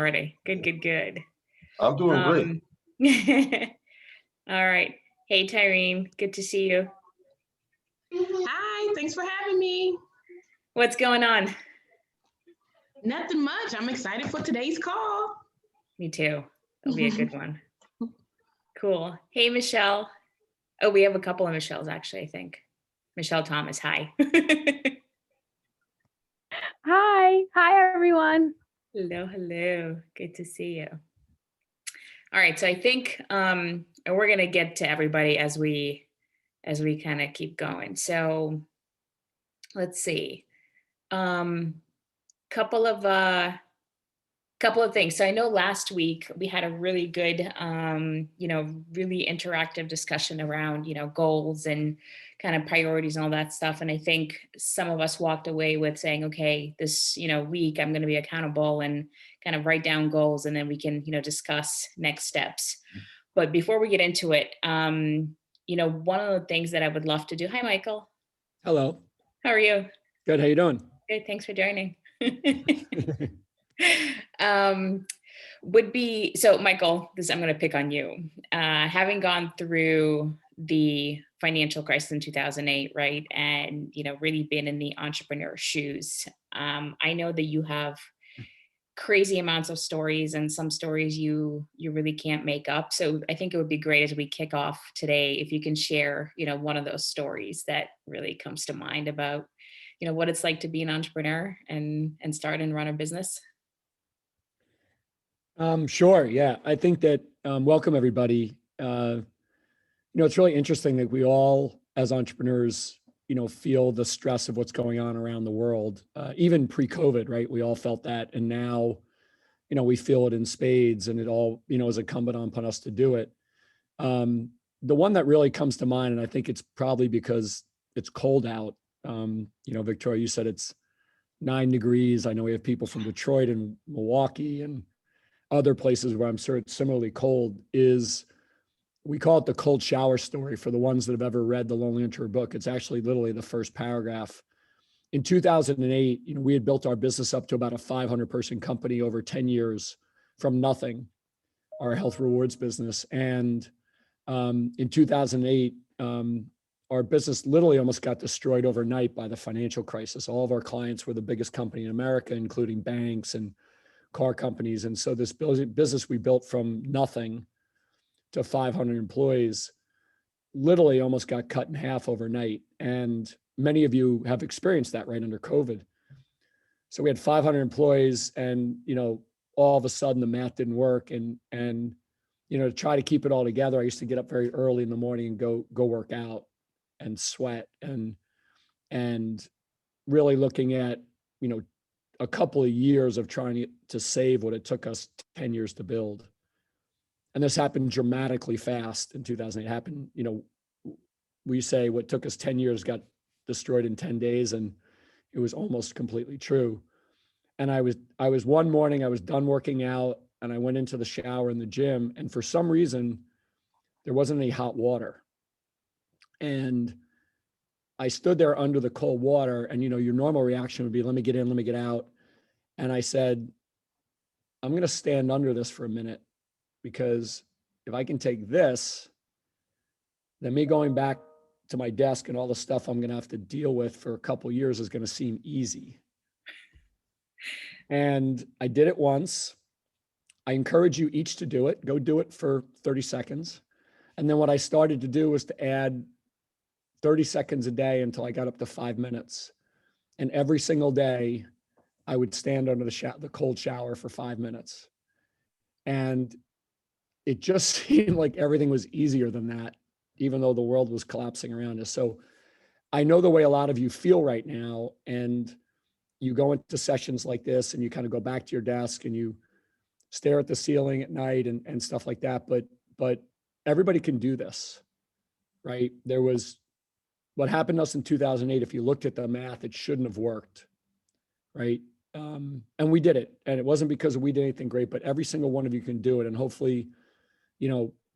already. Good, good, good. I'm doing great. Um, all right. Hey, Tyrene, good to see you. Hi, thanks for having me. What's going on? Nothing much. I'm excited for today's call. Me too. It'll be a good one. Cool. Hey, Michelle. Oh, we have a couple of Michelles, actually, I think. Michelle Thomas, hi. Hi, everyone. Hello, hello. Good to see you. All right, so I think we're gonna get to everybody as we kind of keep going. So let's see. Couple of things. So I know last week we had a really good, really interactive discussion around, goals and kind of priorities and all that stuff. And I think some of us walked away with saying, okay, this, week I'm going to be accountable and kind of write down goals, and then we can, discuss next steps. But before we get into it, one of the things that I would love to do. Hi, Michael. Hello. How are you? Good. How you doing? Good. Thanks for joining. Would be, so Michael, I'm going to pick on you. Having gone through the financial crisis in 2008, right? And, really been in the entrepreneur shoes. I know that you have crazy amounts of stories, and some stories you really can't make up. So I think it would be great as we kick off today, if you can share, one of those stories that really comes to mind about, what it's like to be an entrepreneur and start and run a business. Sure. Yeah. I think that, welcome everybody. It's really interesting that we all, as entrepreneurs, feel the stress of what's going on around the world, even pre-COVID, right? We all felt that. And now, we feel it in spades, and it all, is incumbent upon us to do it. The one that really comes to mind, and I think it's probably because it's cold out. Victoria, you said it's 9 degrees. I know we have people from Detroit and Milwaukee and other places where I'm sure it's similarly cold. Is we call it the cold shower story for the ones that have ever read the Lonely Introvert book. It's actually literally the first paragraph. In 2008, we had built our business up to about a 500 person company over 10 years from nothing, our health rewards business. And in 2008, our business literally almost got destroyed overnight by the financial crisis. All of our clients were the biggest company in America, including banks and car companies. And so this business we built from nothing to 500 employees literally almost got cut in half overnight. And many of you have experienced that right under COVID. So we had 500 employees, and, all of a sudden the math didn't work. And to try to keep it all together, I used to get up very early in the morning and go work out and sweat and really looking at, a couple of years of trying to save what it took us 10 years to build. And this happened dramatically fast in 2008. It happened, we say what took us 10 years got destroyed in 10 days, and it was almost completely true. And I was one morning, I was done working out, and I went into the shower in the gym, and for some reason, there wasn't any hot water. And I stood there under the cold water, and, your normal reaction would be, let me get in, let me get out. And I said, I'm going to stand under this for a minute, because if I can take this, then me going back to my desk and all the stuff I'm going to have to deal with for a couple of years is going to seem easy. And I did it once. I encourage you each to do it. Go do it for 30 seconds. And then what I started to do was to add 30 seconds a day until I got up to 5 minutes. And every single day, I would stand under the cold shower for 5 minutes. And it just seemed like everything was easier than that, even though the world was collapsing around us. So I know the way a lot of you feel right now, and you go into sessions like this and you kind of go back to your desk and you stare at the ceiling at night and stuff like that. But everybody can do this, right? There was what happened to us in 2008. If you looked at the math, it shouldn't have worked, right? And we did it. And it wasn't because we did anything great, but every single one of you can do it. And hopefully,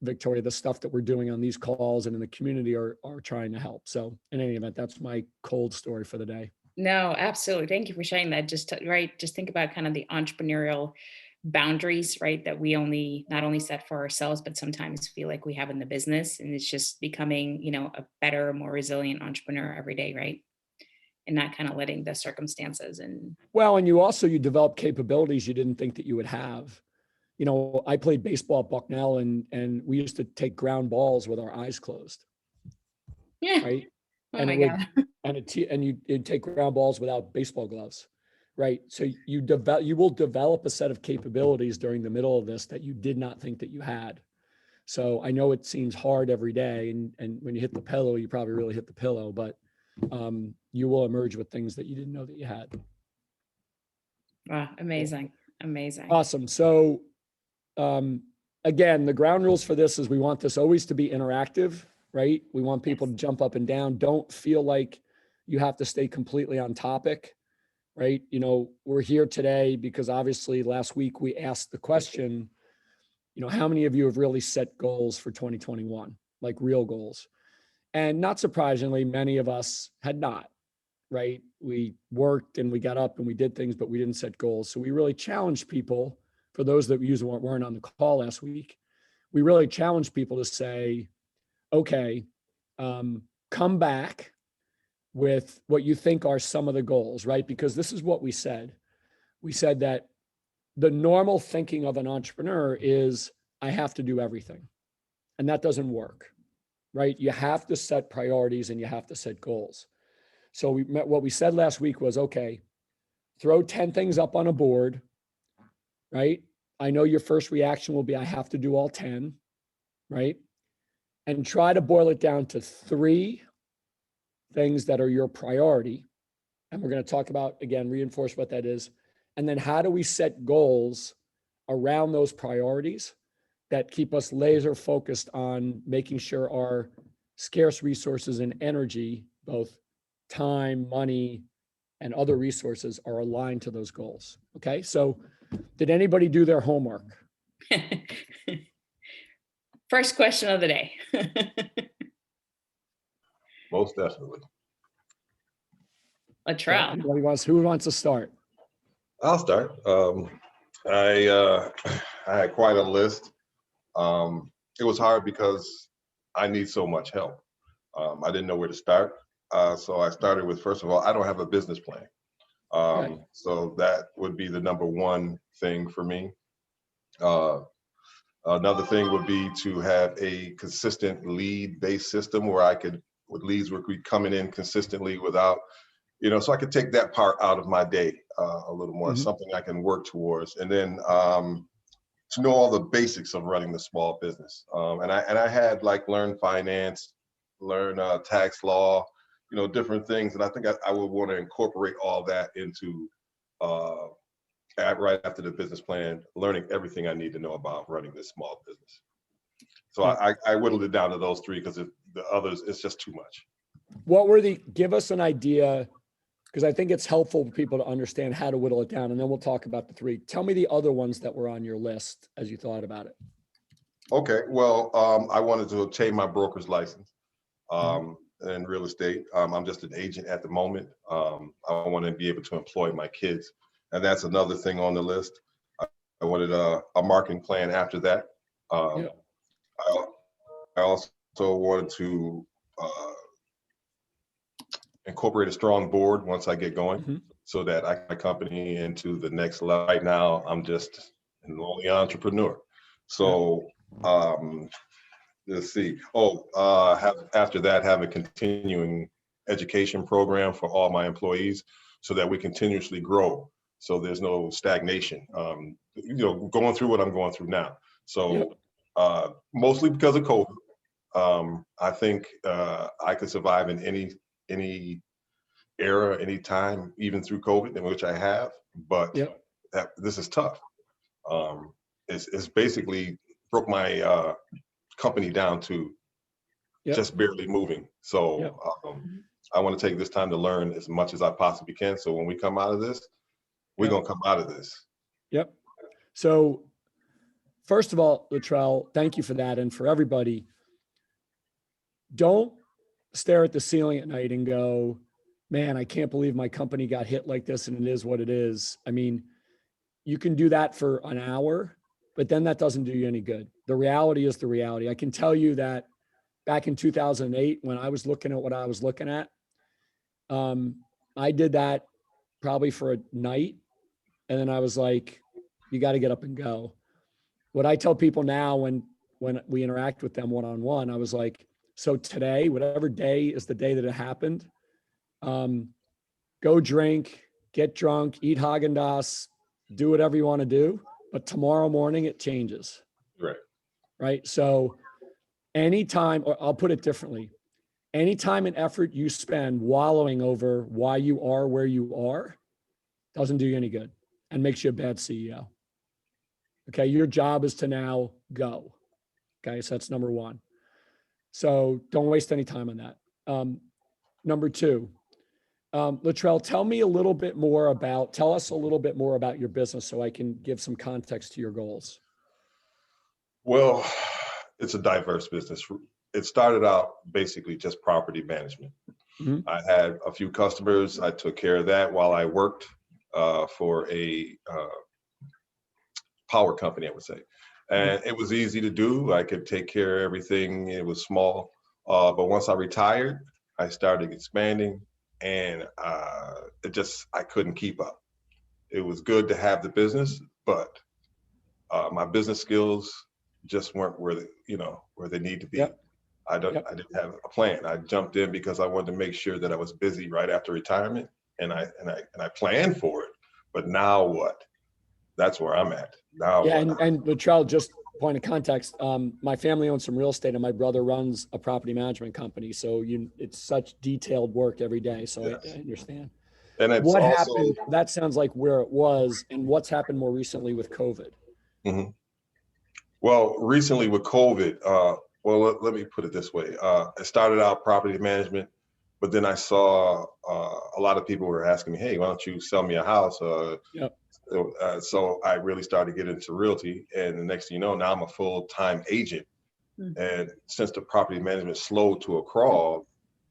Victoria, the stuff that we're doing on these calls and in the community are trying to help. So in any event, that's my cold story for the day. No, absolutely. Thank you for sharing that. Just think about kind of the entrepreneurial boundaries, right, that we not only set for ourselves, but sometimes feel like we have in the business. And it's just becoming, a better, more resilient entrepreneur every day, right? And not kind of letting the circumstances and Well, and you develop capabilities you didn't think that you would have. I played baseball at Bucknell, and we used to take ground balls with our eyes closed, yeah. right? Oh And my it would, God. and you'd take ground balls without baseball gloves, right? So you will develop a set of capabilities during the middle of this that you did not think that you had. So I know it seems hard every day, and when you hit the pillow, you probably really hit the pillow, but you will emerge with things that you didn't know that you had. Wow, amazing. Amazing. Awesome. So again, the ground rules for this is we want this always to be interactive, right? We want people to jump up and down. Don't feel like you have to stay completely on topic, right? We're here today because obviously last week we asked the question, how many of you have really set goals for 2021, like real goals? And not surprisingly, many of us had not, right? We worked and we got up and we did things, but we didn't set goals. So we really challenged people. For those that weren't on the call last week, we really challenged people to say, okay, come back with what you think are some of the goals, right? Because this is what we said. We said that the normal thinking of an entrepreneur is, I have to do everything. And that doesn't work, right? You have to set priorities and you have to set goals. So what we said last week was, okay, throw 10 things up on a board, right? I know your first reaction will be, I have to do all 10, right? And try to boil it down to 3 things that are your priority. And we're going to talk about, again, reinforce what that is. And then how do we set goals around those priorities that keep us laser focused on making sure our scarce resources and energy, both time, money, and other resources, are aligned to those goals. Okay. So did anybody do their homework? First question of the day. Most definitely. Latrell. Who wants to start? I'll start. I had quite a list. It was hard because I need so much help. I didn't know where to start. So I started with, first of all, I don't have a business plan. Right. So that would be the number one thing for me. Another thing would be to have a consistent lead-based system where leads would be coming in consistently without, so I could take that part out of my day a little more, something I can work towards. And then to know all the basics of running the small business. And I had learn finance, learn tax law, different things. And I think I would want to incorporate all that into right after the business plan, learning everything I need to know about running this small business. So I whittled it down to those 3 because the others, it's just too much. Give us an idea, because I think it's helpful for people to understand how to whittle it down, and then we'll talk about the 3. Tell me the other ones that were on your list as you thought about it. Okay, well, I wanted to obtain my broker's license in real estate. I'm just an agent at the moment. I want to be able to employ my kids, and that's another thing on the list. I wanted a marketing plan after that. I also wanted to incorporate a strong board once I get going, so that I can my company into the next level. Right now, I'm just an only entrepreneur. So let's see. After that, have a continuing education program for all my employees so that we continuously grow. So there's no stagnation. Going through what I'm going through now. So mostly because of COVID, I think I could survive in any era, any time, even through COVID, in which I have. But this is tough. It's basically broke my company down to just barely moving. So I want to take this time to learn as much as I possibly can. So when we come out of this, we're going to come out of this. Yep. So first of all, Latrell, thank you for that. And for everybody, don't stare at the ceiling at night and go, man, I can't believe my company got hit like this and it is what it is. I mean, you can do that for an hour, but then that doesn't do you any good. The reality is the reality. I can tell you that back in 2008, when I was looking at what I was looking at, I did that probably for a night. And then I was like, you got to get up and go. What I tell people now when we interact with them one-on-one, I was like, so today, whatever day is the day that it happened, go drink, get drunk, eat Haagen-Dazs, do whatever you want to do. But tomorrow morning it changes. Right. Right. So anytime, or I'll put it differently, any time and effort you spend wallowing over why you are where you are doesn't do you any good and makes you a bad CEO. Okay. Your job is to now go. Okay. So that's number one. So don't waste any time on that. Number two, Latrell, tell us a little bit more about your business so I can give some context to your goals. Well, it's a diverse business. It started out basically just property management. Mhm. I had a few customers. I took care of that while I worked for a power company, I would say. And it was easy to do. I could take care of everything. It was small. But once I retired, I started expanding, and I couldn't keep up. It was good to have the business, but my business skills just weren't where they need to be. Yep. I didn't have a plan. I jumped in because I wanted to make sure that I was busy right after retirement, and I planned for it. But now what? That's where I'm at now. Yeah, and Latrell, just point of context, my family owns some real estate and my brother runs a property management company. So it's such detailed work every day. So Yes. I understand. And it's What also, happened? That sounds like where it was, and what's happened more recently with COVID. Mhm. Well, recently with COVID, let me put it this way. I started out property management, but then I saw a lot of people were asking me, hey, why don't you sell me a house? Yep. So I really started getting into realty, and the next thing you know, now I'm a full-time agent. And since the property management slowed to a crawl,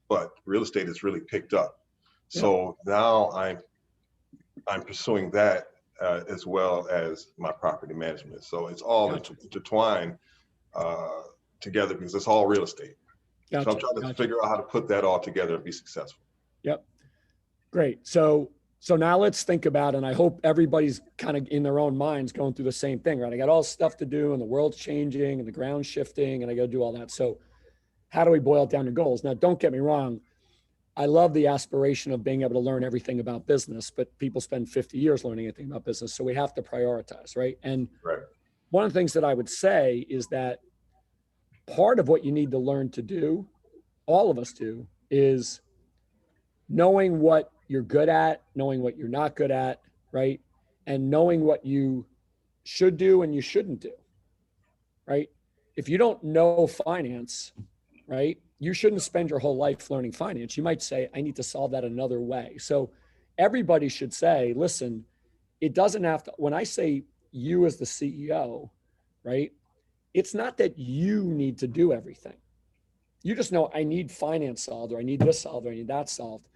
but real estate has really picked up. So now I'm pursuing that as well as my property management. So it's all intertwined together because it's all real estate. So I'm trying to figure out how to put that all together and be successful. Yep. Great. So now let's think about, and I hope everybody's kind of in their own minds going through the same thing, right? I got all this stuff to do and the world's changing and the ground's shifting and I got to do all that. So how do we boil it down to goals? Now, don't get me wrong. I love the aspiration of being able to learn everything about business, but people spend 50 years learning anything about business. So we have to prioritize, right? And one of the things that I would say is that part of what you need to learn to do, all of us do, is knowing what you're good at, knowing what you're not good at, right? And knowing what you should do and you shouldn't do, right? If you don't know finance, right, you shouldn't spend your whole life learning finance. You might say, I need to solve that another way. So everybody should say, listen, it doesn't have to, when I say you as the CEO, right, it's not that you need to do everything. You just know I need finance solved, or I need this solved, or I need that solved.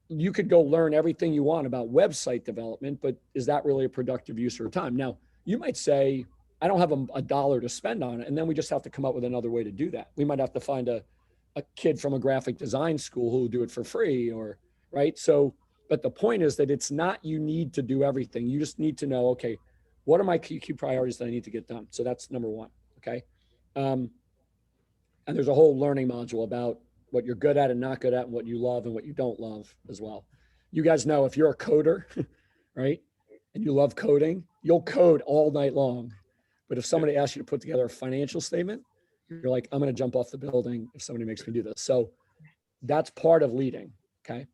You could go learn everything you want about website development, but is that really a productive use of your time? Now, you might say, I don't have a dollar to spend on it. And then we just have to come up with another way to do that. We might have to find a kid from a graphic design school who will do it for free, or, right? So, but the point is that it's not, you need to do everything. You just need to know, okay, what are my key priorities that I need to get done? So that's number one. Okay. And there's a whole learning module about what you're good at and not good at, and what you love and what you don't love as well. You guys know if you're a coder, right, and you love coding, you'll code all night long. But if somebody asks you to put together a financial statement, you're like, I'm going to jump off the building if somebody makes me do this. So that's part of leading. Okay.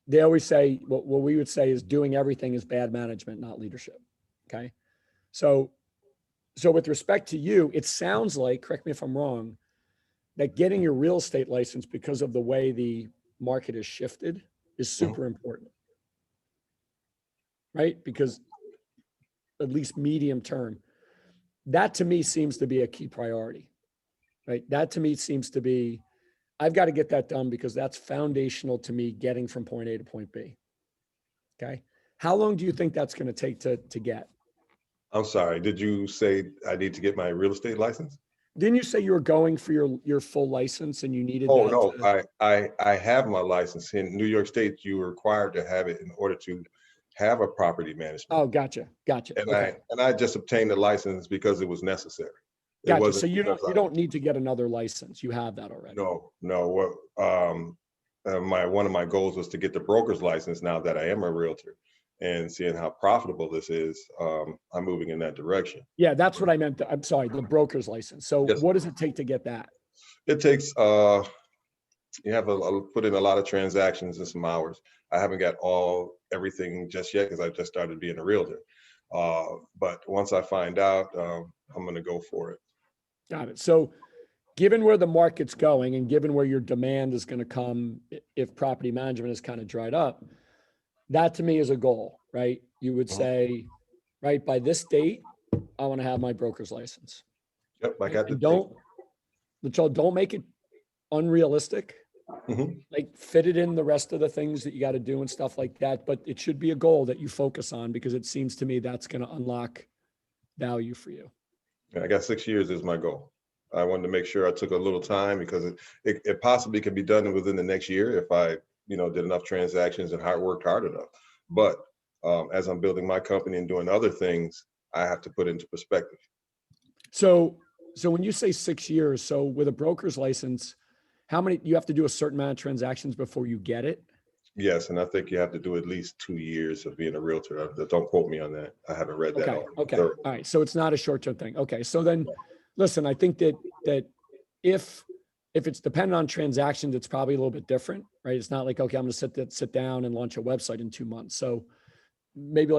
They always say, what we would say is doing everything is bad management, not leadership. Okay. So with respect to you, it sounds like, correct me if I'm wrong, that getting your real estate license because of the way the market has shifted is super important, right? Because at least medium term, that to me seems to be a key priority, right? That to me seems to be, I've got to get that done because that's foundational to me getting from point A to point B. Okay. How long do you think that's going to take to get? I'm sorry, did you say I need to get my real estate license? Didn't you say you were going for your full license and you needed Oh, that? no, to- I have my license. In New York State, you are required to have it in order to have a property management. Oh, gotcha. And Okay. I just obtained the license because it was necessary. It Gotcha. wasn't So you because don't need to get another license. You have that already. no. What one of my goals was to get the broker's license now that I am a realtor, and seeing how profitable this is, I'm moving in that direction. Yeah, that's what I meant. I'm sorry, the broker's license. So Yes. what does it take to get that? It takes you have to put in a lot of transactions and some hours. I haven't got everything just yet because I just started being a realtor. But once I find out, I'm going to go for it. Got it. So given where the market's going and given where your demand is going to come, if property management is kind of dried up, that to me is a goal, right? You would say, right, by this date, I want to have my broker's license. Yep, I got the And don't make it unrealistic. Mhm. Like fit it in the rest of the things that you got to do and stuff like that. But it should be a goal that you focus on because it seems to me that's going to unlock value for you. I got 6 years is my goal. I wanted to make sure I took a little time because it possibly can be done within the next year if I, did enough transactions and worked hard enough. But as I'm building my company and doing other things, I have to put into perspective. So when you say 6 years, so with a broker's license, how many, you have to do a certain amount of transactions before you get it? Yes, and I think you have to do at least 2 years of being a realtor. Don't quote me on that. I haven't read that. Okay. All right. So it's not a short-term thing. Okay. So then, listen, I think that if it's dependent on transactions, it's probably a little bit different, right? It's not like, okay, I'm going to sit down and launch a website in 2 months. So maybe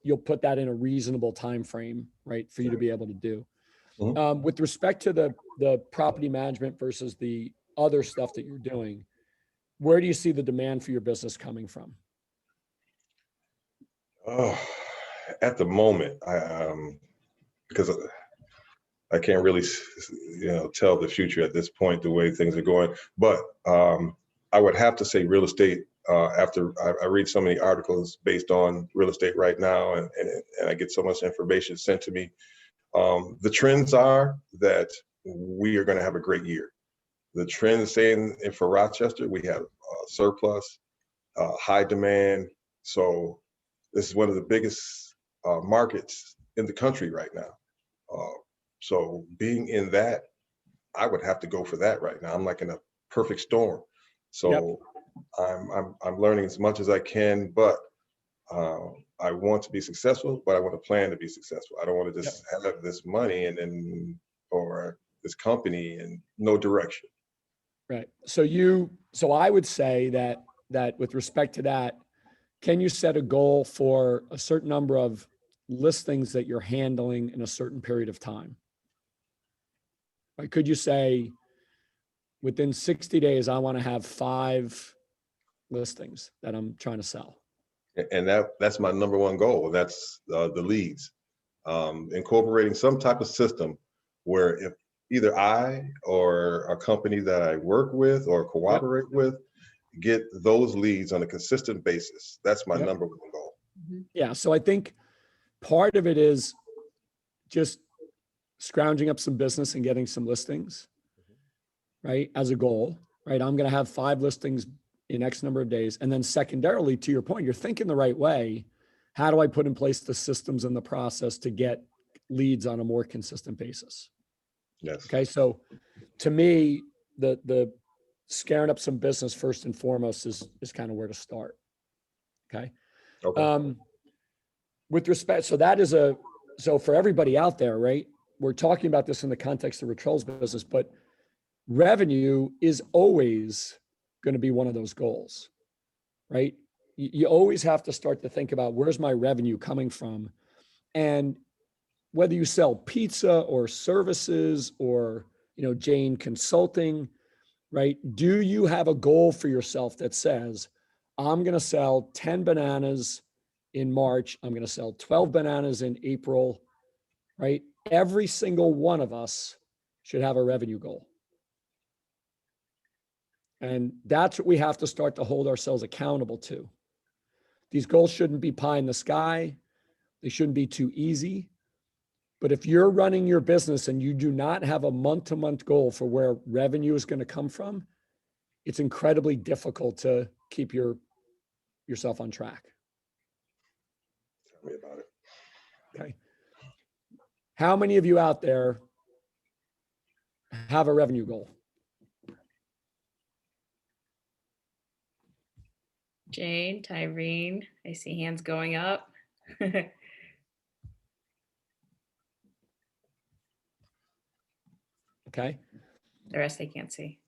you'll put that in a reasonable time frame, right, for you to be able to do. Mhm. With respect to the property management versus the other stuff that you're doing, where do you see the demand for your business coming from? Oh, at the moment, because I can't really, tell the future at this point, the way things are going. But I would have to say real estate. After I read so many articles based on real estate right now, and I get so much information sent to me. The trends are that we are going to have a great year. The trends saying for Rochester, we have surplus, high demand. So this is one of the biggest markets in the country right now. So being in that, I would have to go for that right now. I'm like in a perfect storm. So I'm learning as much as I can, but I want to be successful, but I want to plan to be successful. I don't want to just have this money or this company and no direction. Right. So I would say that with respect to that, can you set a goal for a certain number of listings that you're handling in a certain period of time? Like, could you say within 60 days, I want to have 5 listings that I'm trying to sell? And that's my number one goal. That's the leads. Incorporating some type of system where if either I or a company that I work with or cooperate with get those leads on a consistent basis. That's my number one goal. Yeah. So I think part of it is just scrounging up some business and getting some listings, right? As a goal, right? I'm going to have 5 listings in X number of days. And then secondarily, to your point, you're thinking the right way. How do I put in place the systems and the process to get leads on a more consistent basis? Yes. Okay. So to me, the scaring up some business first and foremost is kind of where to start. Okay. Okay. With respect, so for everybody out there, right? We're talking about this in the context of Retrell's business, but revenue is always going to be one of those goals, right? You always have to start to think about where's my revenue coming from, and whether you sell pizza or services or Jane Consulting, right? Do you have a goal for yourself that says, I'm going to sell 10 bananas in March. I'm going to sell 12 bananas in April, right? Every single one of us should have a revenue goal. And that's what we have to start to hold ourselves accountable to. These goals shouldn't be pie in the sky. They shouldn't be too easy. But if you're running your business and you do not have a month-to-month goal for where revenue is going to come from, it's incredibly difficult to keep yourself on track. Tell me about it. Okay. How many of you out there have a revenue goal? Jane, Tyreen, I see hands going up. Okay. The rest I can't see.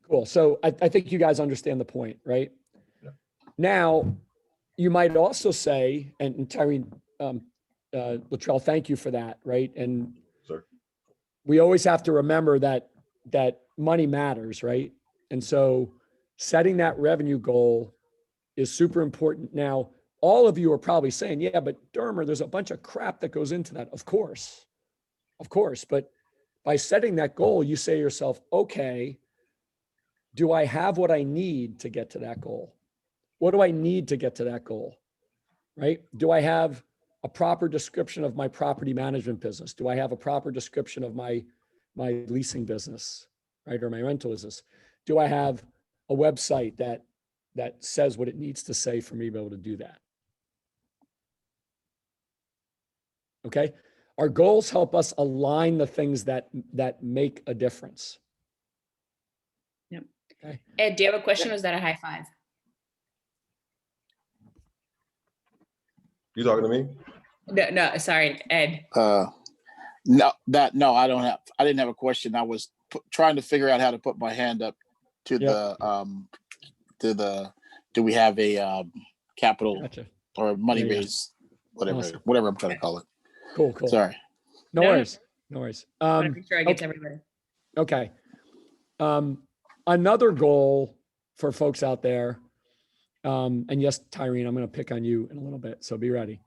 Cool. So I think you guys understand the point, right? Yeah. Now, you might also say, and Tyreen, Latrell, thank you for that, right? And Sir. we always have to remember that money matters, right? And so setting that revenue goal is super important. Now, all of you are probably saying, yeah, but Dermer, there's a bunch of crap that goes into that. Of course. But by setting that goal, you say to yourself, okay, do I have what I need to get to that goal? What do I need to get to that goal? Right? Do I have a proper description of my property management business? Do I have a proper description of my leasing business, right? Or my rental business? Do I have a website that says what it needs to say for me to be able to do that? Okay. Our goals help us align the things that make a difference. Yep. Okay. Ed, do you have a question? Or is that a high five? You talking to me? No, sorry, Ed. No, I don't have. I didn't have a question. I was trying to figure out how to put my hand up to the. Do we have a capital Gotcha. or money Yeah. raise, whatever, Awesome. whatever I'm trying to call it. Cool. Sorry. No worries. I want to make sure I get to everybody. Okay. Another goal for folks out there, and yes, Tyreen, I'm going to pick on you in a little bit, so be ready.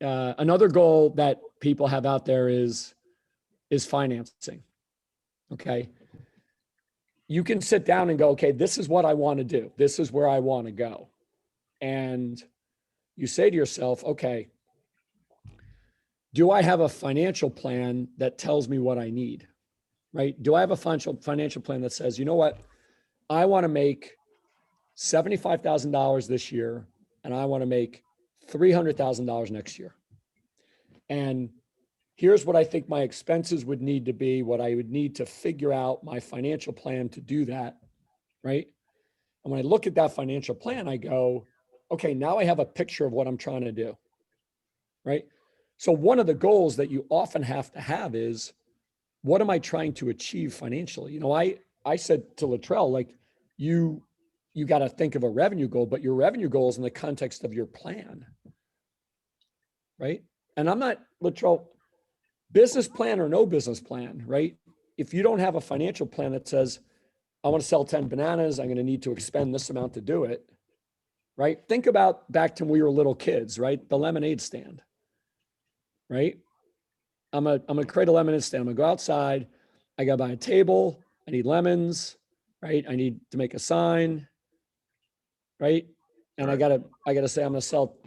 Another goal that people have out there is financing. Okay. You can sit down and go, okay, this is what I want to do. This is where I want to go. And you say to yourself, okay, do I have a financial plan that tells me what I need? Right? Do I have a financial plan that says, you know what? I want to make $75,000 this year, and I want to make $300,000 next year. And here's what I think my expenses would need to be, what I would need to figure out my financial plan to do that, right? And when I look at that financial plan, I go, okay, now I have a picture of what I'm trying to do, right? So one of the goals that you often have to have is, what am I trying to achieve financially? You know, I said to Latrell, like, you got to think of a revenue goal, but your revenue goal is in the context of your plan, right? And I'm not, Latrell, business plan or no business plan, right? If you don't have a financial plan that says, I want to sell 10 bananas, I'm going to need to expend this amount to do it, right? Think about back to when we were little kids, right? The lemonade stand, right? I'm gonna create a lemonade stand. I'm gonna go outside. I gotta buy a table. I need lemons, right? I need to make a sign, right? And I gotta say I'm gonna sell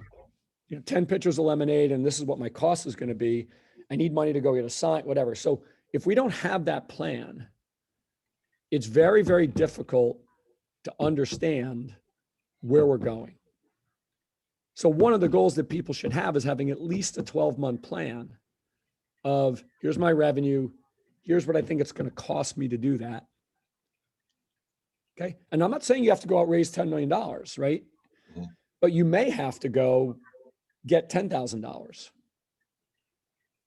10 pitchers of lemonade, and this is what my cost is gonna be. I need money to go get a sign, whatever. So if we don't have that plan, it's very, very difficult to understand where we're going. So one of the goals that people should have is having at least a 12-month plan of, here's my revenue, here's what I think it's going to cost me to do that. Okay. And I'm not saying you have to go out and raise $10 million, right? Mhm. But you may have to go get $10,000.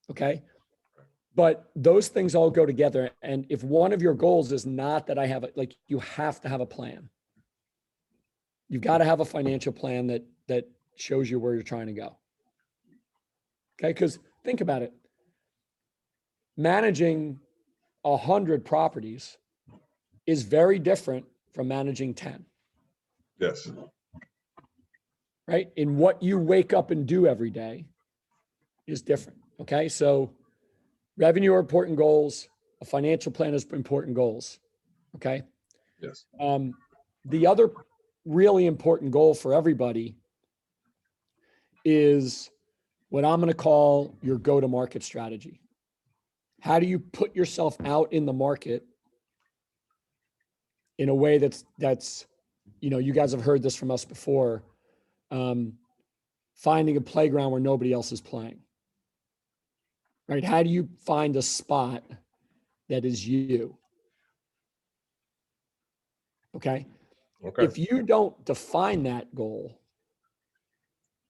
Okay. But those things all go together. And if one of your goals is not that I have it, like, you have to have a plan. You've got to have a financial plan that shows you where you're trying to go. Okay. Because think about it. Managing 100 properties is very different from managing 10, Yes. right? In what you wake up and do every day is different. Okay. So revenue are important goals. A financial plan is important goals. Okay. Yes. The other really important goal for everybody is what I'm going to call your go-to-market strategy. How do you put yourself out in the market in a way that's, you guys have heard this from us before, finding a playground where nobody else is playing, right? How do you find a spot that is you? Okay. If you don't define that goal,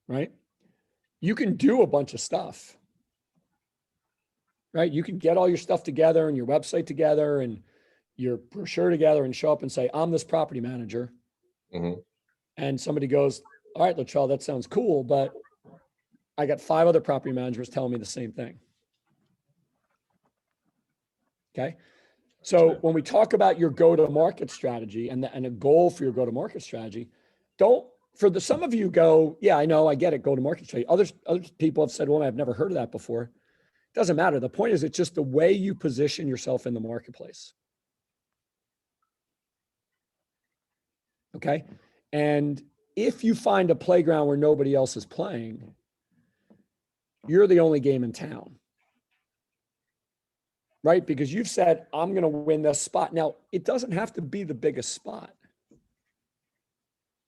right, you can do a bunch of stuff, right? You can get all your stuff together and your website together and your brochure together and show up and say, I'm this property manager. Mhm. And somebody goes, all right, Latrell, that sounds cool, but I got 5 other property managers telling me the same thing. Okay. So when we talk about your go-to-market strategy and a goal for your go-to-market strategy, some of you go, yeah, I know, I get it, go-to-market strategy. Other people have said, well, I've never heard of that before. Doesn't matter. The point is, it's just the way you position yourself in the marketplace. Okay. And if you find a playground where nobody else is playing, you're the only game in town. Right? Because you've said, I'm going to win this spot. Now, it doesn't have to be the biggest spot.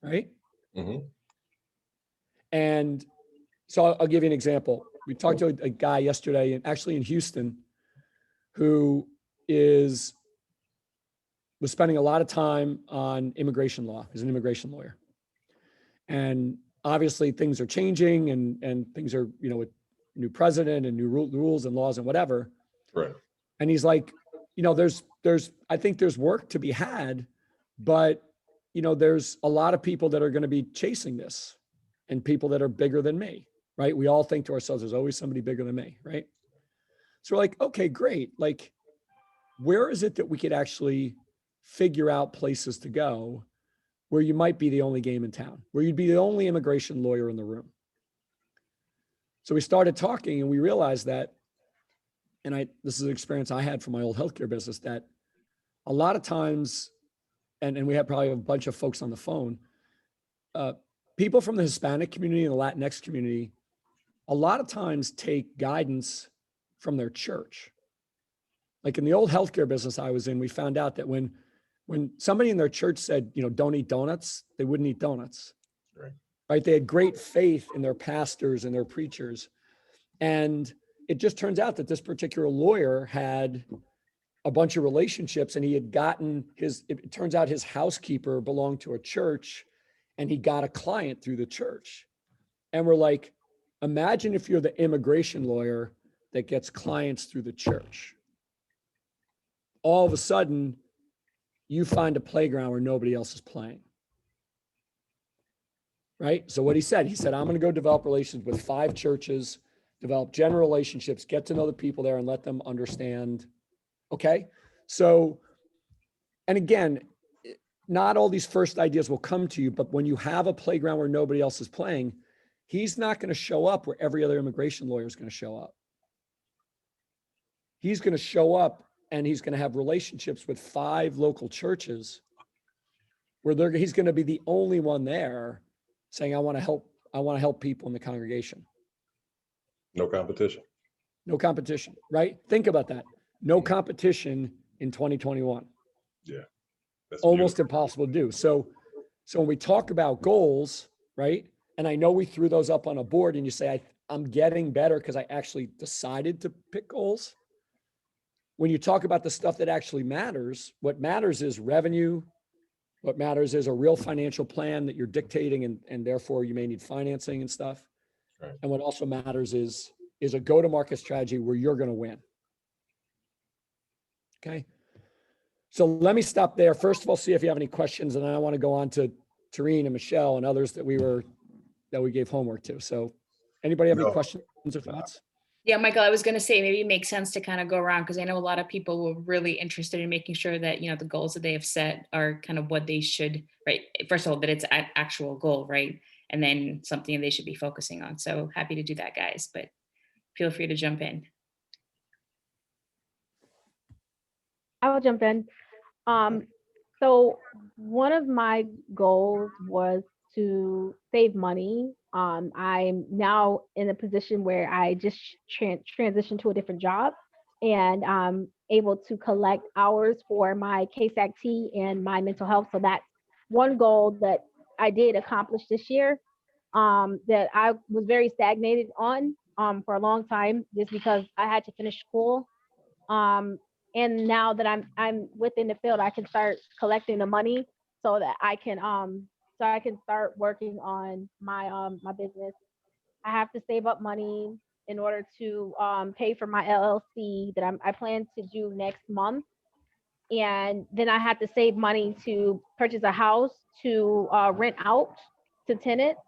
Right? Mm-hmm. And so I'll give you an example. We talked to a guy yesterday, actually in Houston, who was spending a lot of time on immigration law. He's an immigration lawyer. And obviously things are changing and things are, with new president and new rules and laws and whatever. Right. And he's like, I think there's work to be had, but there's a lot of people that are going to be chasing this and people that are bigger than me, right? We all think to ourselves, there's always somebody bigger than me, right? So we're like, okay, great. Like, where is it that we could actually figure out places to go where you might be the only game in town, where you'd be the only immigration lawyer in the room? So we started talking and we realized that, and this is an experience I had from my old healthcare business, that a lot of times, and we had probably a bunch of folks on the phone, people from the Hispanic community and the Latinx community, a lot of times take guidance from their church. Like in the old healthcare business I was in, we found out that when somebody in their church said, don't eat donuts, they wouldn't eat donuts. Right? They had great faith in their pastors and their preachers. And it just turns out that this particular lawyer had a bunch of relationships, and he had gotten it turns out his housekeeper belonged to a church, and he got a client through the church. And we're like, imagine if you're the immigration lawyer that gets clients through the church. All of a sudden, you find a playground where nobody else is playing. Right? So what he said, I'm going to go develop relations with 5 churches, develop general relationships, get to know the people there and let them understand. Okay. So, and again, not all these first ideas will come to you, but when you have a playground where nobody else is playing, he's not going to show up where every other immigration lawyer is going to show up. He's going to show up and he's going to have relationships with 5 local churches where he's going to be the only one there saying, I want to help people in the congregation. No competition. No competition, right? Think about that. No competition in 2021. Yeah. That's almost beautiful. impossible to do. So when we talk about goals, right? And I know we threw those up on a board and you say, I'm getting better because I actually decided to pick goals. When you talk about the stuff that actually matters, what matters is revenue. What matters is a real financial plan that you're dictating and therefore you may need financing and stuff. Right. And what also matters is a go-to-market strategy where you're going to win. Okay. So let me stop there. First of all, see if you have any questions, and then I want to go on to Tareen and Michelle and others that we gave homework to. So anybody have any questions or thoughts? Yeah, Michael, I was going to say maybe it makes sense to kind of go around because I know a lot of people were really interested in making sure that, the goals that they have set are kind of what they should, right? First of all, that it's an actual goal, right? And then something they should be focusing on. So happy to do that, guys, but feel free to jump in. I will jump in. So one of my goals was to save money. I'm now in a position where I just transitioned to a different job, and I'm able to collect hours for my KSAT and my mental health. So that's one goal that I did accomplish this year, that I was very stagnated on for a long time just because I had to finish school. Um, and now that I'm within the field, I can start collecting the money so that I can start working on my business. I have to save up money in order to pay for my LLC that I plan to do next month, and then I had to save money to purchase a house to rent out to tenants.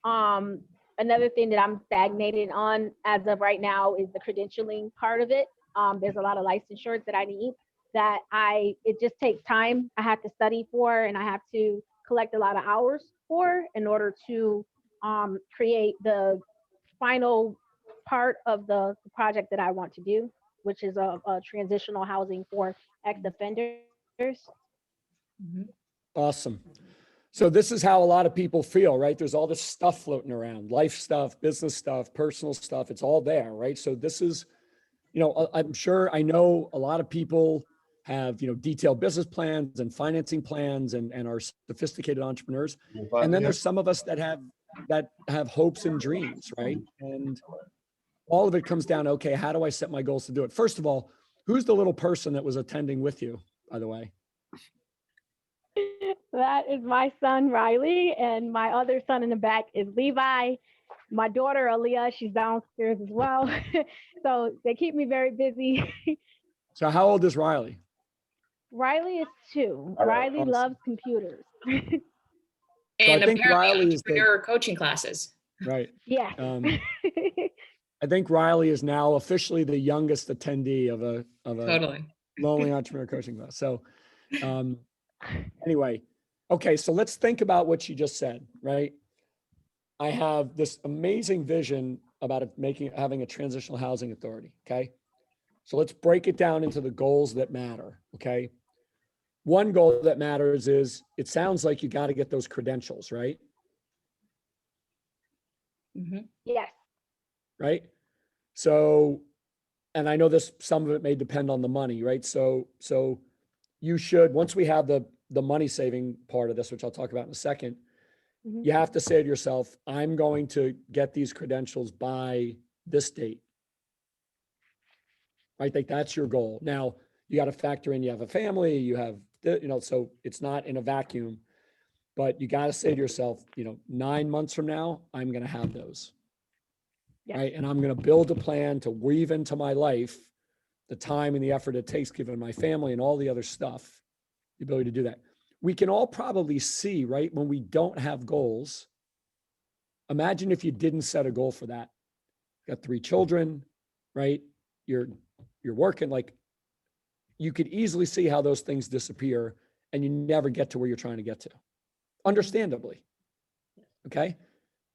um, Another thing that I'm stagnated on as of right now is the credentialing part of it. There's a lot of licensures that I need that it just takes time. I have to study for, and I have to collect a lot of hours for in order to create the final part of the project that I want to do, which is a transitional housing for ex-offenders. Mhm. Awesome. So this is how a lot of people feel, right? There's all this stuff floating around, life stuff, business stuff, personal stuff. It's all there, right? So this is, I'm sure, I know a lot of people have, detailed business plans and financing plans and are sophisticated entrepreneurs. And then there's some of us that have hopes and dreams, right? And all of it comes down to, okay, how do I set my goals to do it? First of all, who's the little person that was attending with you, by the way? That is my son Riley, and my other son in the back is Levi. My daughter Aaliyah, she's downstairs as well. So they keep me very busy. So how old is Riley? Riley is 2. Riley Awesome. loves computers. And think apparently Riley is the- entrepreneur coaching classes. Right. Yes. I think Riley is now officially the youngest attendee of a Totally. lonely entrepreneur coaching class. So anyway, okay, so let's think about what you just said, right? I have this amazing vision about having a transitional housing authority. Okay. So let's break it down into the goals that matter. Okay. One goal that matters is, it sounds like you got to get those credentials, right? Mhm. Yes. Right. So, and I know some of it may depend on the money, right? So you should, once we have the money saving part of this, which I'll talk about in a second, Mhm. you have to say to yourself, I'm going to get these credentials by this date. I think that's your goal. Now, you got to factor in, you have a family, so it's not in a vacuum, but you got to say to yourself, 9 months from now, I'm going to have those. Yes. Right. And I'm going to build a plan to weave into my life the time and the effort it takes, given my family and all the other stuff, the ability to do that. We can all probably see, right, when we don't have goals. Imagine if you didn't set a goal for that. You got 3 children, right? You're working, like, you could easily see how those things disappear and you never get to where you're trying to get to, understandably. Okay.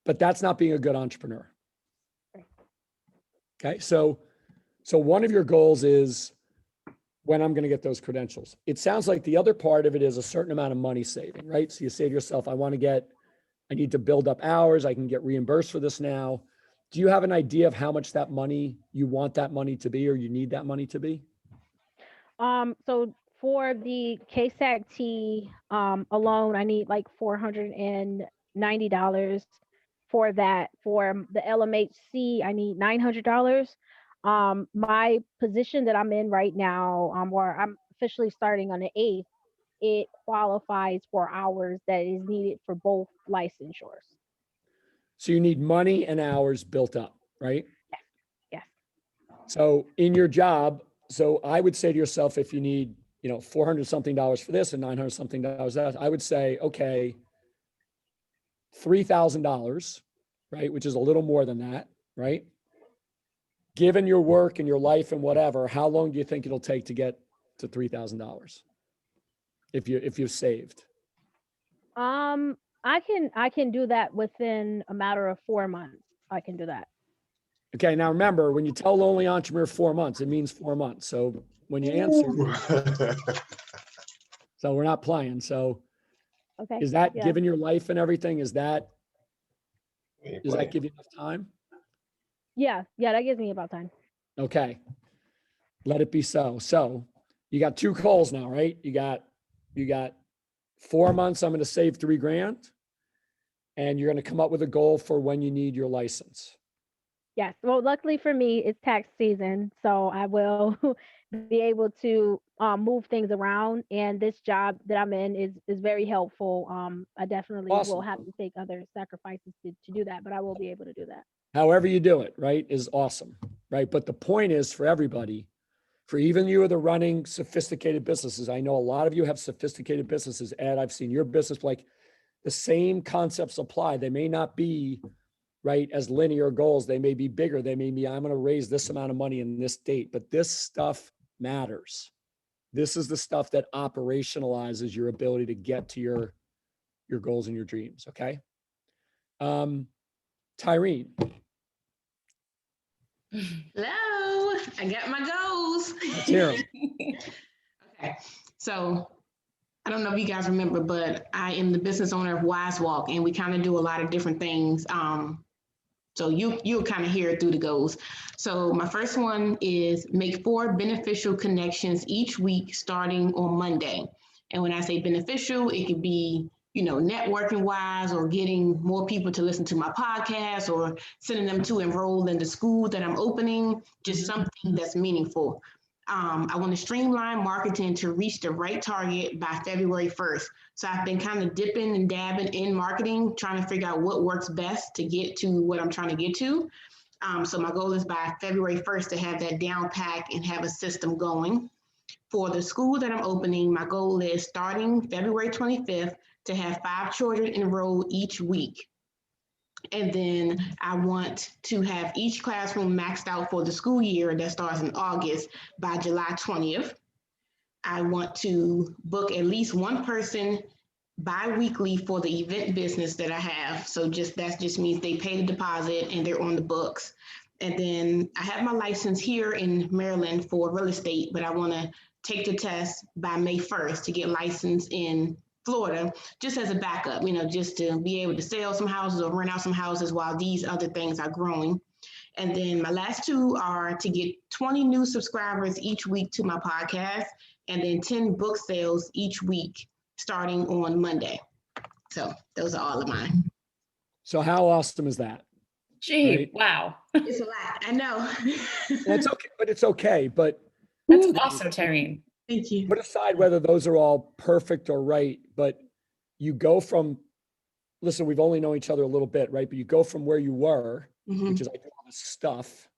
But that's not being a good entrepreneur. Okay. So one of your goals is when I'm going to get those credentials. It sounds like the other part of it is a certain amount of money saving, right? So you say to yourself, I need to build up hours. I can get reimbursed for this now. Do you have an idea of how much you want that money to be, or you need that money to be? So for the KSAT alone, I need like $490 for that. For the LMHC, I need $900. My position that I'm in right now, where I'm officially starting on the 8th, it qualifies for hours that is needed for both licensures. So you need money and hours built up, right? Yes. So in your job, so I would say to yourself, if you need, $400 something for this and $900 something that, I would say, okay, $3,000, right? Which is a little more than that, right? Given your work and your life and whatever, how long do you think it'll take to get to $3,000 if you've saved? I can do that within a matter of 4 months. I can do that. Okay. Now remember, when you tell Lonely Entrepreneur 4 months, it means 4 months. So when you answer, So we're not playing. So Okay. is that Yeah. given your life and everything? Does that give you enough time? Yeah. Yeah. That gives me about time. Okay. Let it be so. So you got 2 goals now, right? You got 4 months. I'm going to save $3,000, and you're going to come up with a goal for when you need your license. Yes. Well, luckily for me, it's tax season, so I will be able to move things around. And this job that I'm in is very helpful. I definitely will Awesome. have to take other sacrifices to do that, but I will be able to do that. However you do it, right, is awesome, right? But the point is for everybody, for even you that are running sophisticated businesses, I know a lot of you have sophisticated businesses, Ed, I've seen your business, like the same concepts apply. They may not be, right, as linear goals. They may be bigger. They may be, I'm going to raise this amount of money in this date, but this stuff matters. This is the stuff that operationalizes your ability to get to your goals and your dreams. Okay. Tyrene. Hello, I got my goals. Let's hear 'em. Okay, so I don't know if you guys remember, but I am the business owner of Wise Walk, and we kind of do a lot of different things. So you'll kind of hear it through the goals. So my first one is make 4 beneficial connections each week starting on Monday. And when I say beneficial, it could be, networking wise, or getting more people to listen to my podcast, or sending them to enroll in the school that I'm opening, just something that's meaningful. I want to streamline marketing to reach the right target by February 1st. So I've been kind of dipping and dabbing in marketing, trying to figure out what works best to get to what I'm trying to get to. So my goal is by February 1st to have that down pack and have a system going. For the school that I'm opening, my goal is starting February 25th to have 5 children enroll each week. And then I want to have each classroom maxed out for the school year that starts in August by July 20th. I want to book at least one person bi-weekly for the event business that I have. So that just means they pay the deposit and they're on the books. And then I have my license here in Maryland for real estate, but I want to take the test by May 1st to get licensed in Florida, just as a backup, just to be able to sell some houses or rent out some houses while these other things are growing. And then my last 2 are to get 20 new subscribers each week to my podcast, and then 10 book sales each week starting on Monday. So those are all of mine. So how awesome is that? Gee, Right. wow. It's a lot, I know. That's okay, but it's okay. But That's awesome, Tyrene. Thank you. put aside whether those are all perfect or right, but you go from, listen, we've only known each other a little bit, right? But you go from where you were, which is like all this stuff.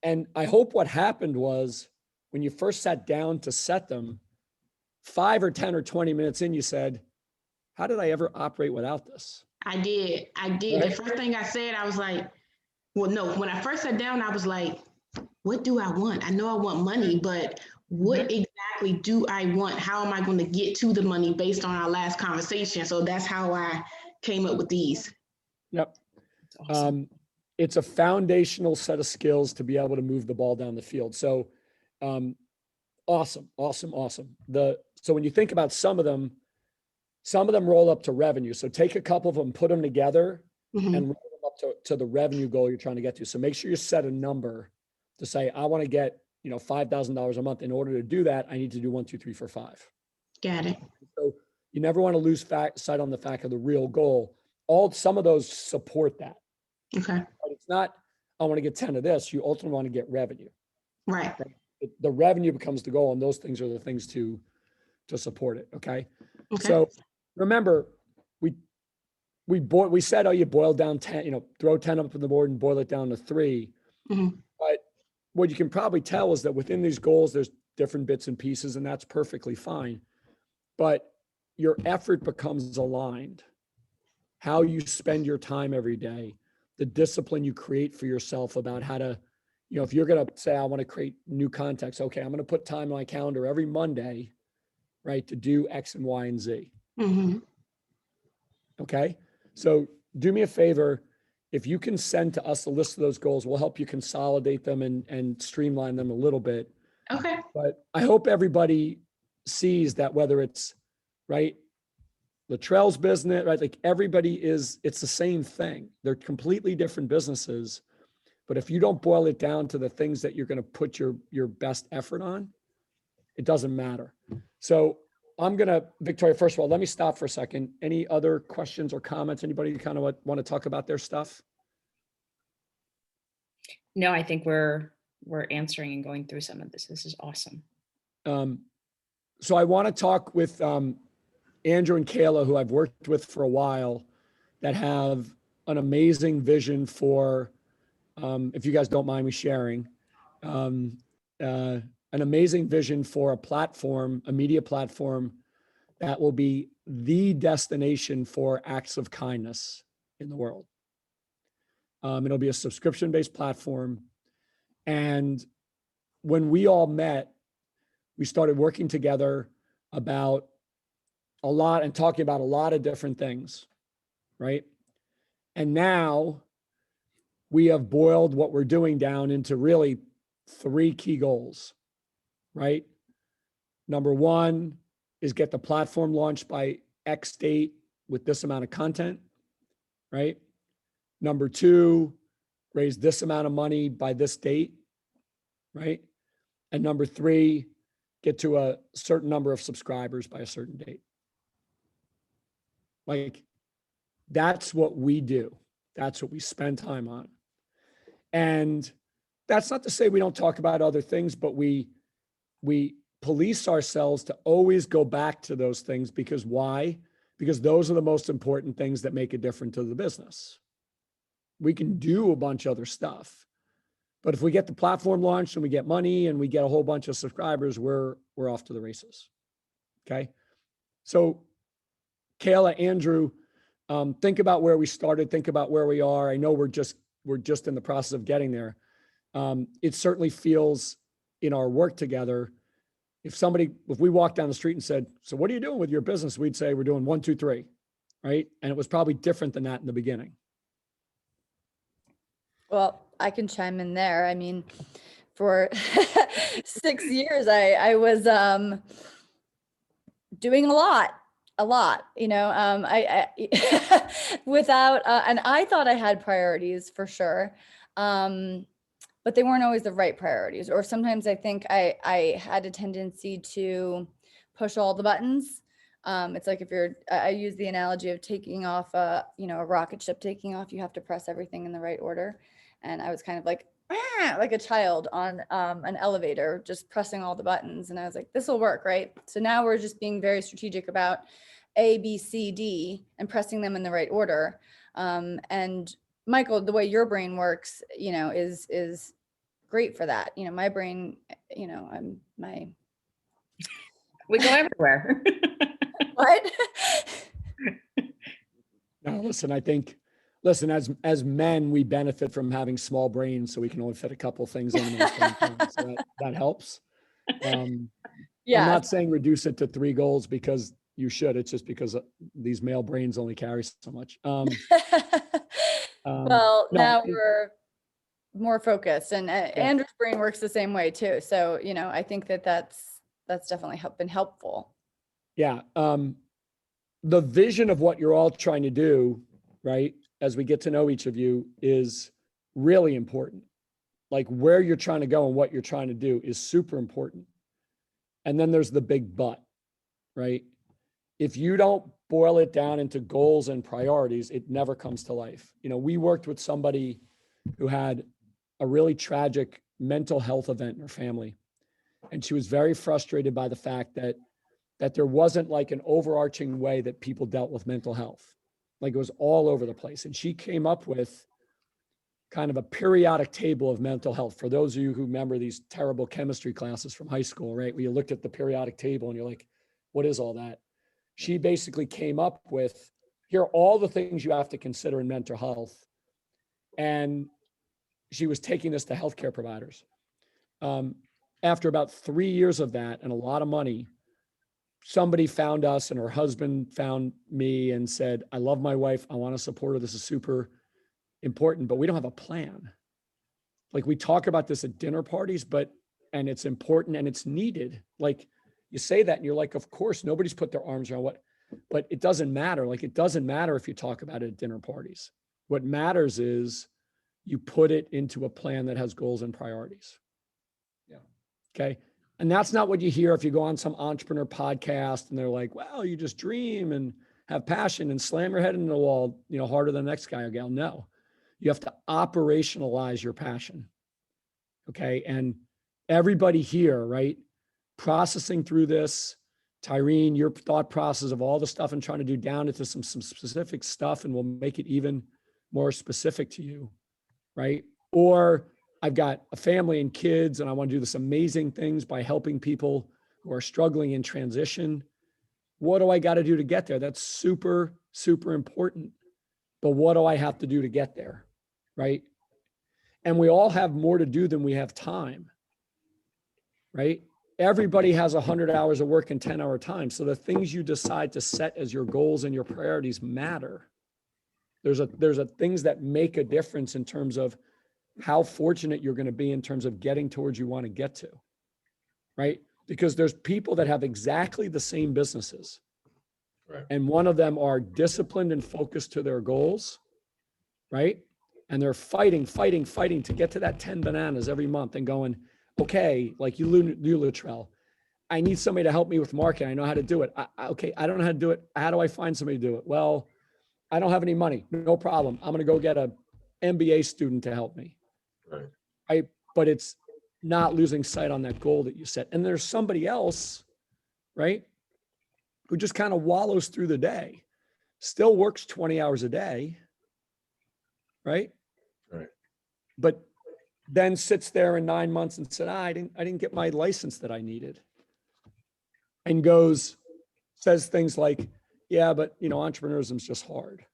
And I hope what happened was when you first sat down to set them, 5 or 10 or 20 minutes in, you said, how did I ever operate without this? I did. Right. The first thing I said, I was like, well, no, when I first sat down, I was like, what do I want? I know I want money, but what exactly do I want? How am I going to get to the money based on our last conversation? So that's how I came up with these. Yep. Awesome. It's a foundational set of skills to be able to move the ball down the field. So awesome. So when you think about some of them roll up to revenue. So take a couple of them, put them together and roll them up to the revenue goal you're trying to get to. So make sure you set a number to say, I want to get, $5,000 a month. In order to do that, I need to do 1, 2, 3, 4, 5. Got it. So you never want to lose sight on the fact of the real goal. Some of those support that. Okay. But it's not, I want to get 10 of this. You ultimately want to get revenue. Right. The revenue becomes the goal, and those things are the things to support it. Okay. Okay. So remember, we said, oh, you boil down 10, throw 10 up on the board and boil it down to 3. But what you can probably tell is that within these goals, there's different bits and pieces, and that's perfectly fine. But your effort becomes aligned. How you spend your time every day, the discipline you create for yourself about how to, if you're going to say, I want to create new context, okay, I'm going to put time on my calendar every Monday, right, to do X and Y and Z. Okay. So do me a favor. If you can send to us a list of those goals, we'll help you consolidate them and streamline them a little bit. Okay. But I hope everybody sees that whether it's, right, Latrell's business, right? Like everybody it's the same thing. They're completely different businesses. But if you don't boil it down to the things that you're going to put your best effort on, it doesn't matter. So Victoria, first of all, let me stop for a second. Any other questions or comments? Anybody kind of want to talk about their stuff? No, I think we're answering and going through some of this. This is awesome. So I want to talk with Andrew and Kayla, who I've worked with for a while, that have an amazing vision for, if you guys don't mind me sharing, an amazing vision for a platform, a media platform that will be the destination for acts of kindness in the world. It'll be a subscription-based platform. And when we all met, we started working together about a lot and talking about a lot of different things, right? And now we have boiled what we're doing down into really 3 key goals, right? Number 1 is get the platform launched by X date with this amount of content, right? Number 2, raise this amount of money by this date, right? And number 3, get to a certain number of subscribers by a certain date. Like, that's what we do. That's what we spend time on. And that's not to say we don't talk about other things, but we police ourselves to always go back to those things. Because why? Because those are the most important things that make a difference to the business. We can do a bunch of other stuff, but if we get the platform launched and we get money and we get a whole bunch of subscribers, we're off to the races. Okay. So Kayla, Andrew, think about where we started, think about where we are. I know we're just in the process of getting there. It certainly feels in our work together, if we walked down the street and said, so what are you doing with your business? We'd say we're doing 1, 2, 3, right? And it was probably different than that in the beginning. Well, I can chime in there. I mean, for 6 years, I was doing a lot, you know, I without, and I thought I had priorities for sure. But they weren't always the right priorities. Or sometimes I think I had a tendency to push all the buttons. It's like if I use the analogy of taking off a rocket ship taking off, you have to press everything in the right order. And I was kind of like a child on an elevator, just pressing all the buttons. And I was like, this will work, right? So now we're just being very strategic about A, B, C, D, and pressing them in the right order. And Michael, the way your brain works, you know, is great for that. You know, my brain, you know, We go everywhere. What? No, listen, I think, as men, we benefit from having small brains, so we can only fit a couple things in at the same time. So that helps. Yeah. I'm not saying reduce it to 3 goals because you should. It's just because these male brains only carry so much. Well, no, now we're more focused, and Andrew's brain works the same way too. So, you know, I think that's definitely been helpful. Yeah. The vision of what you're all trying to do, right, as we get to know each of you, is really important. Like, where you're trying to go and what you're trying to do is super important. And then there's the big but, right? If you don't boil it down into goals and priorities, it never comes to life. You know, we worked with somebody who had a really tragic mental health event in her family. And she was very frustrated by the fact that there wasn't like an overarching way that people dealt with mental health. Like, it was all over the place. And she came up with kind of a periodic table of mental health. For those of you who remember these terrible chemistry classes from high school, right? Where you looked at the periodic table and you're like, what is all that? She basically came up with, here are all the things you have to consider in mental health. And she was taking this to healthcare providers. After about 3 years of that and a lot of money, somebody found us, and her husband found me and said, I love my wife. I want to support her. This is super important, but we don't have a plan. Like, we talk about this at dinner parties, and it's important and it's needed. Like, you say that and you're like, of course, nobody's put their arms around what, but it doesn't matter. Like, it doesn't matter if you talk about it at dinner parties. What matters is you put it into a plan that has goals and priorities. Yeah. Okay. And that's not what you hear if you go on some entrepreneur podcast and they're like, well, you just dream and have passion and slam your head into the wall, harder than the next guy or gal. No, you have to operationalize your passion. Okay. And everybody here, right? Processing through this, Tyreen, your thought process of all the stuff I'm trying to do down into some specific stuff, and we'll make it even more specific to you, right? Or I've got a family and kids and I want to do this amazing things by helping people who are struggling in transition. What do I got to do to get there? That's super, super important. But what do I have to do to get there, right? And we all have more to do than we have time, right? Everybody has 100 hours of work and 10-hour time. So the things you decide to set as your goals and your priorities matter. There's a things that make a difference in terms of how fortunate you're going to be in terms of getting towards you want to get to, right? Because there's people that have exactly the same businesses. Right. And one of them are disciplined and focused to their goals, right? And they're fighting to get to that 10 bananas every month and going, okay, like you, Luttrell, I need somebody to help me with marketing. I know how to do it. Okay, I don't know how to do it. How do I find somebody to do it? Well, I don't have any money. No problem. I'm going to go get a MBA student to help me. Right. But it's not losing sight on that goal that you set. And there's somebody else, right, who just kind of wallows through the day, still works 20 hours a day, right? Right. But then sits there in 9 months and said, I didn't get my license that I needed. And says things like, yeah, but entrepreneurship is just hard.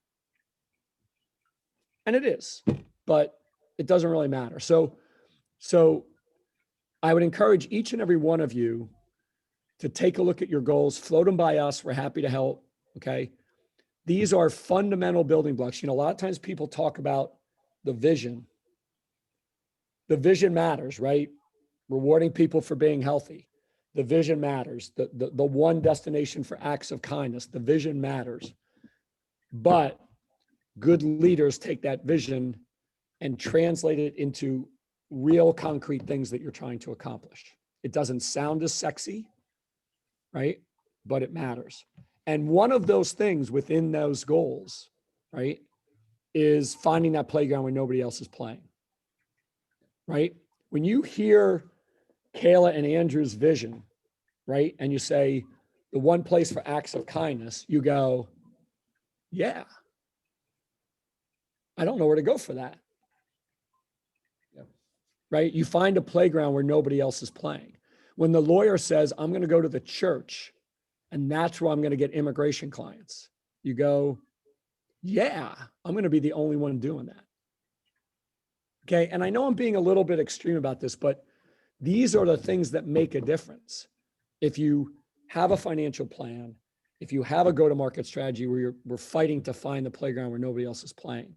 And it is, but it doesn't really matter. So I would encourage each and every one of you to take a look at your goals, float them by us. We're happy to help. Okay. These are fundamental building blocks. A lot of times people talk about the vision. The vision matters, right? Rewarding people for being healthy. The vision matters. The one destination for acts of kindness. The vision matters. But good leaders take that vision and translate it into real concrete things that you're trying to accomplish. It doesn't sound as sexy, right? But it matters. And one of those things within those goals, right, is finding that playground where nobody else is playing, right? When you hear Kayla and Andrew's vision, right, and you say the one place for acts of kindness, you go, yeah, I don't know where to go for that. Right? You find a playground where nobody else is playing. When the lawyer says, I'm going to go to the church and that's where I'm going to get immigration clients, you go, yeah, I'm going to be the only one doing that. Okay. And I know I'm being a little bit extreme about this, but these are the things that make a difference. If you have a financial plan, if you have a go-to-market strategy where we're fighting to find the playground where nobody else is playing,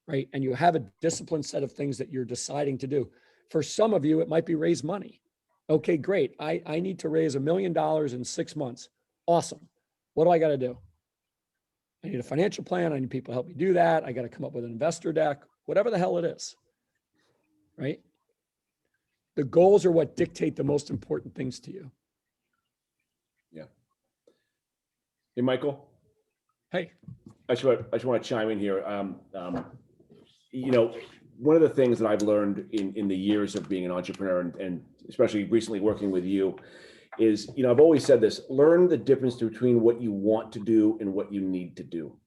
right? And you have a disciplined set of things that you're deciding to do. For some of you, it might be raise money. Okay, great. I need to raise $1 million in 6 months. Awesome. What do I got to do? I need a financial plan. I need people to help me do that. I got to come up with an investor deck, whatever the hell it is, right? The goals are what dictate the most important things to you. Yeah. Hey, Michael. Hey. I just want to chime in here. One of the things that I've learned in the years of being an entrepreneur and especially recently working with you is, I've always said this, learn the difference between what you want to do and what you need to do.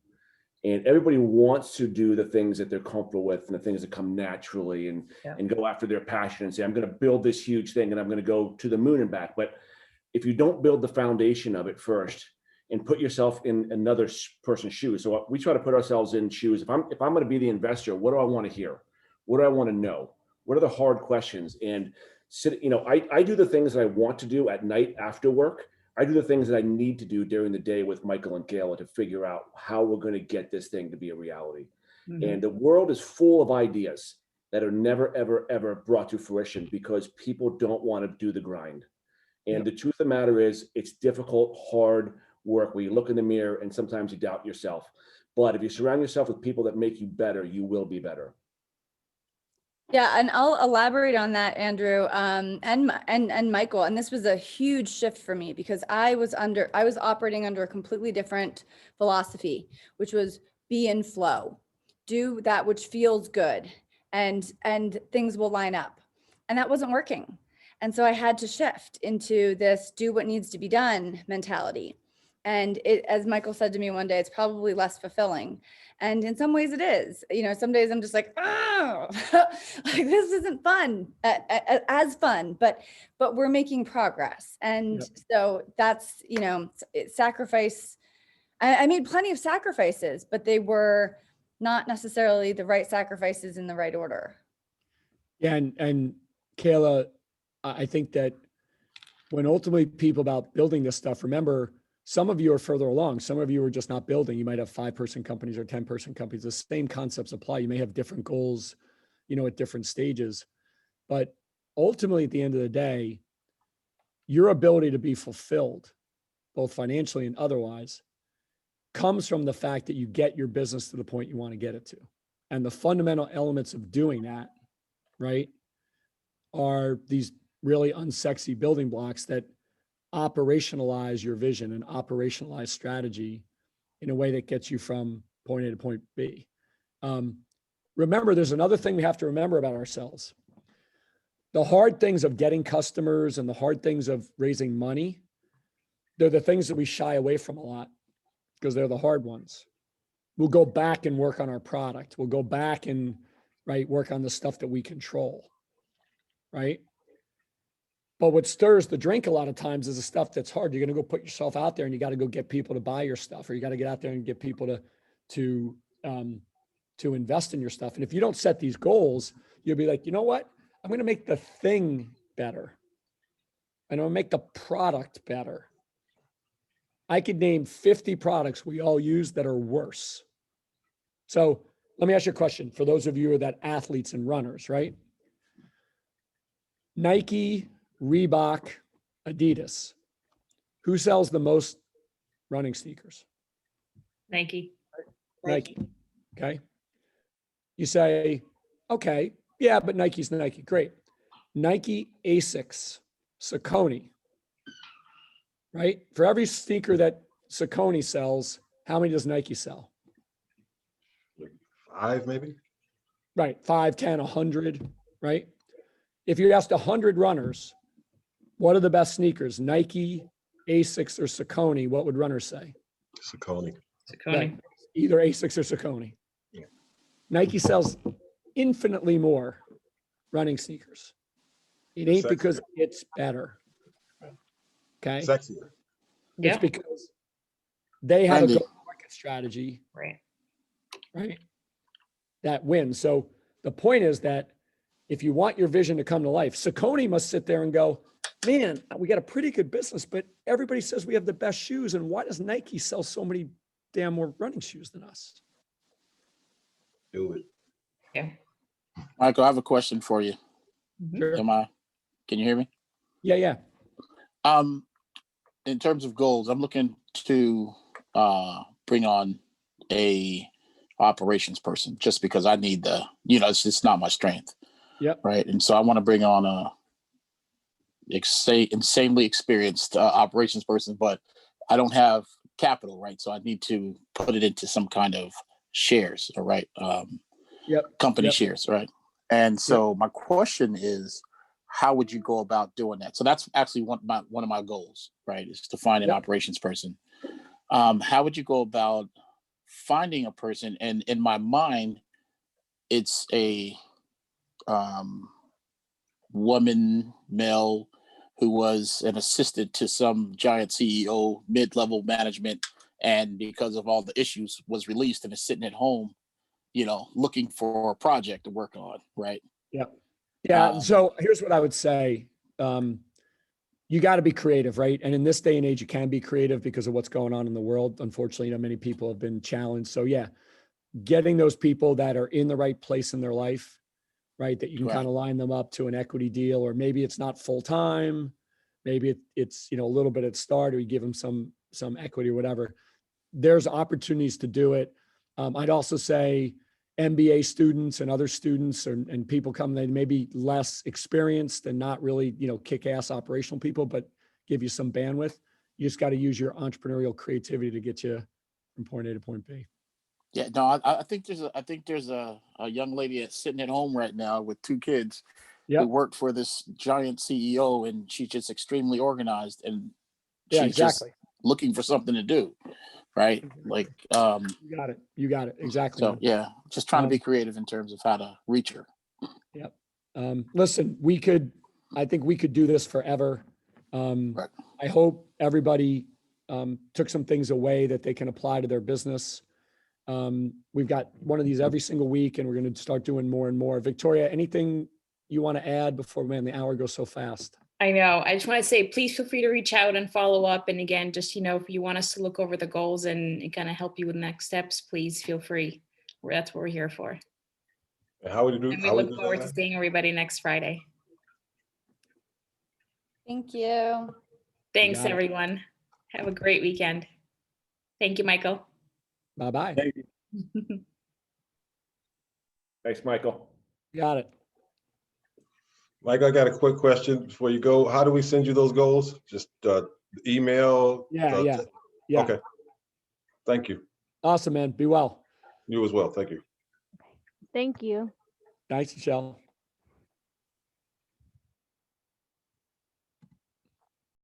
And everybody wants to do the things that they're comfortable with and the things that come naturally and go after their passion and say, I'm going to build this huge thing and I'm going to go to the moon and back. But if you don't build the foundation of it first and put yourself in another person's shoes. So we try to put ourselves in shoes. If I'm going to be the investor, what do I want to hear? What do I want to know? What are the hard questions? And I do the things that I want to do at night after work. I do the things that I need to do during the day with Michael and Kayla to figure out how we're going to get this thing to be a reality. Mm-hmm. And the world is full of ideas that are never, ever, ever brought to fruition because people don't want to do the grind. And the truth of the matter is, it's difficult, hard work where you look in the mirror and sometimes you doubt yourself. But if you surround yourself with people that make you better, you will be better. Yeah, and I'll elaborate on that, Andrew, and Michael. And this was a huge shift for me because I was operating under a completely different philosophy, which was be in flow, do that which feels good, and things will line up. And that wasn't working. And so I had to shift into this do what needs to be done mentality. And it, as Michael said to me one day, it's probably less fulfilling. And in some ways it is. You know, some days I'm just like, oh, like this isn't fun, as fun, but we're making progress. And so that's, you know, sacrifice. I made plenty of sacrifices, but they were not necessarily the right sacrifices in the right order. Yeah, and Kayla, I think that when ultimately people about building this stuff, remember, some of you are further along. Some of you are just not building. You might have 5-person companies or 10-person companies. The same concepts apply. You may have different goals, you know, at different stages. But ultimately, at the end of the day, your ability to be fulfilled, both financially and otherwise, comes from the fact that you get your business to the point you want to get it to. And the fundamental elements of doing that, right, are these really unsexy building blocks that operationalize your vision and operationalize strategy in a way that gets you from point A to point B. Remember, there's another thing we have to remember about ourselves. The hard things of getting customers and the hard things of raising money, they're the things that we shy away from a lot because they're the hard ones. We'll go back and work on our product. We'll go back and work on the stuff that we control, right? But what stirs the drink a lot of times is the stuff that's hard. You're going to go put yourself out there and you got to go get people to buy your stuff, or you got to get out there and get people to invest in your stuff. And if you don't set these goals, you'll be like, you know what? I'm going to make the thing better. And I'm going to make the product better. I could name 50 products we all use that are worse. So let me ask you a question for those of you that athletes and runners, right? Nike, Reebok, Adidas. Who sells the most running sneakers? Nike. Nike. Okay. You say, okay, yeah, but Nike's Nike. Great. Nike, Asics, Saucony, right? For every sneaker that Saucony sells, how many does Nike sell? 5 maybe? Right. 5, 10, 100, right? If you asked 100 runners, what are the best sneakers? Nike, Asics, or Saucony? What would runners say? Saucony. Right. Either Asics or Saucony. Yeah. Nike sells infinitely more running sneakers. It ain't because it's better. Okay. Sexier. It's because they have Andy. a go-to-market strategy, Right. right? That wins. So the point is that if you want your vision to come to life, Saucony must sit there and go, man, we got a pretty good business, but everybody says we have the best shoes. And why does Nike sell so many damn more running shoes than us? Do it. Yeah. Michael, I have a question for you. Sure. Can you hear me? Yeah. In terms of goals, I'm looking to bring on a operations person just because I need it's just not my strength. Yep. Right. And so I want to bring on a insanely experienced operations person, but I don't have capital, right? So I need to put it into some kind of shares, all right? Company shares, right? And so my question is, how would you go about doing that? So that's actually one of my goals, right? Is to find an operations person. How would you go about finding a person? And in my mind, it's a woman, male, who was an assistant to some giant CEO, mid-level management, and because of all the issues was released and is sitting at home, looking for a project to work on, right? Yeah. So here's what I would say. You got to be creative, right? And in this day and age, you can be creative because of what's going on in the world. Unfortunately, many people have been challenged. So yeah, getting those people that are in the right place in their life, right? That you can kind of line them up to an equity deal, or maybe it's not full time, maybe it's, a little bit at start, or you give them some equity or whatever. There's opportunities to do it. I'd also say MBA students and other students and people come, they may be less experienced and not really, kick-ass operational people, but give you some bandwidth. You just got to use your entrepreneurial creativity to get you from point A to point B. Yeah, no, I think there's a young lady that's sitting at home right now with 2 kids who worked for this giant CEO, and she's just extremely organized, and she's just looking for something to do, right? Like, you got it. Exactly. So yeah, just trying to be creative in terms of how to reach her. Yep. Listen, I think we could do this forever. Right. I hope everybody took some things away that they can apply to their business. We've got one of these every single week, and we're going to start doing more and more. Victoria, anything you want to add before, man, the hour goes so fast? I know. I just want to say, please feel free to reach out and follow up. And again, just, if you want us to look over the goals and kind of help you with next steps, please feel free. That's what we're here for. And how would you do? And we look forward to seeing everybody next Friday. Thank you. Thanks, everyone. Have a great weekend. Thank you, Michael. Bye-bye. Thank you. Thanks, Michael. Got it. Mike, I got a quick question before you go. How do we send you those goals? Just email? Yeah. Okay. Thank you. Awesome, man. Be well. You as well. Thank you. Thank you. Thanks, Michelle.